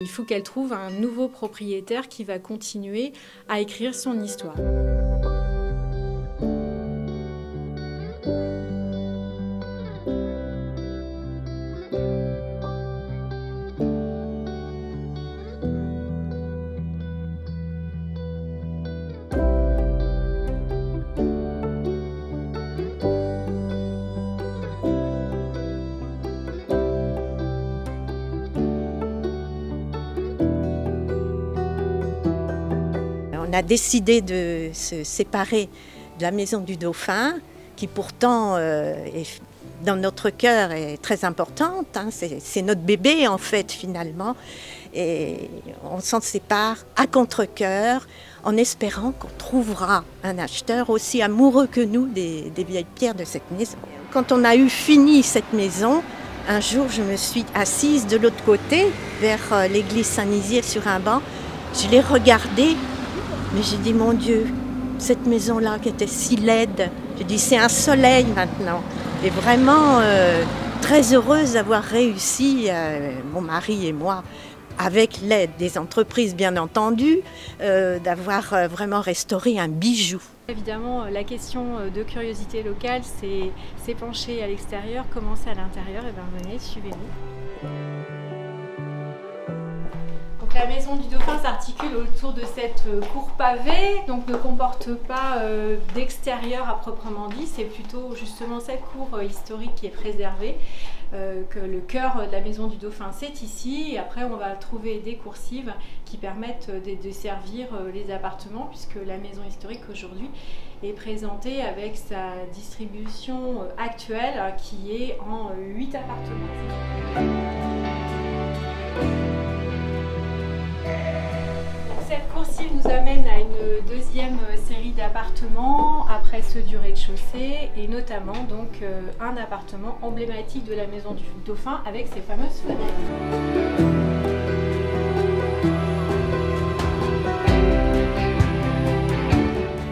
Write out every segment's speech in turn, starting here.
Il faut qu'elle trouve un nouveau propriétaire qui va continuer à écrire son histoire. On a décidé de se séparer de la Maison du Dauphin, qui pourtant est, dans notre cœur est très importante. Hein. C'est notre bébé en fait finalement. Et on s'en sépare à contre-cœur en espérant qu'on trouvera un acheteur aussi amoureux que nous des vieilles pierres de cette maison. Quand on a eu fini cette maison, un jour je me suis assise de l'autre côté, vers l'église Saint-Nizier sur un banc. Je l'ai regardée. Mais j'ai dit, mon Dieu, cette maison-là qui était si laide, j'ai dit, c'est un soleil maintenant. Et vraiment très heureuse d'avoir réussi, mon mari et moi, avec l'aide des entreprises bien entendu, d'avoir vraiment restauré un bijou. Évidemment, la question de curiosité locale, c'est s'épancher à l'extérieur, commencer à l'intérieur. Et bien venez, suivez-nous. La maison du Dauphin s'articule autour de cette cour pavée, donc ne comporte pas d'extérieur à proprement dit, c'est plutôt justement cette cour historique qui est préservée, que le cœur de la maison du Dauphin c'est ici, et après on va trouver des coursives qui permettent de desservir les appartements, puisque la maison historique aujourd'hui est présentée avec sa distribution actuelle qui est en 8 appartements. Cette coursive nous amène à une deuxième série d'appartements après ceux du rez-de-chaussée, et notamment donc un appartement emblématique de la maison du Dauphin avec ses fameuses fenêtres.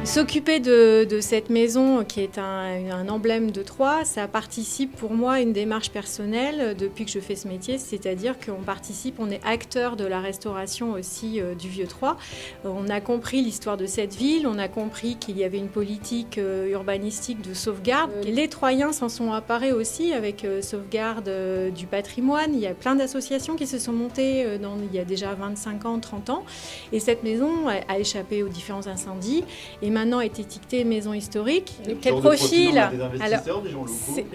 S'occuper de cette maison qui est un emblème de Troyes, ça participe pour moi à une démarche personnelle depuis que je fais ce métier, c'est-à-dire qu'on participe, on est acteur de la restauration aussi du Vieux-Troyes. On a compris l'histoire de cette ville, on a compris qu'il y avait une politique urbanistique de sauvegarde. Les Troyens s'en sont emparés aussi avec sauvegarde du patrimoine. Il y a plein d'associations qui se sont montées il y a déjà 25 ans, 30 ans, et cette maison a échappé aux différents incendies et maintenant est étiquetée maison historique. Quel profil? Alors,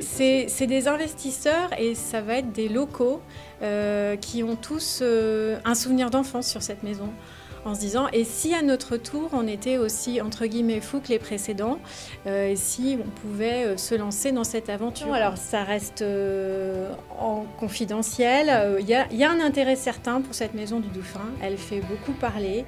c'est des investisseurs et ça va être des locaux qui ont tous un souvenir d'enfance sur cette maison, en se disant, et si à notre tour on était aussi entre guillemets fous que les précédents, et si on pouvait se lancer dans cette aventure. Alors ça reste en confidentiel, il y a un intérêt certain pour cette maison du Dauphin, elle fait beaucoup parler.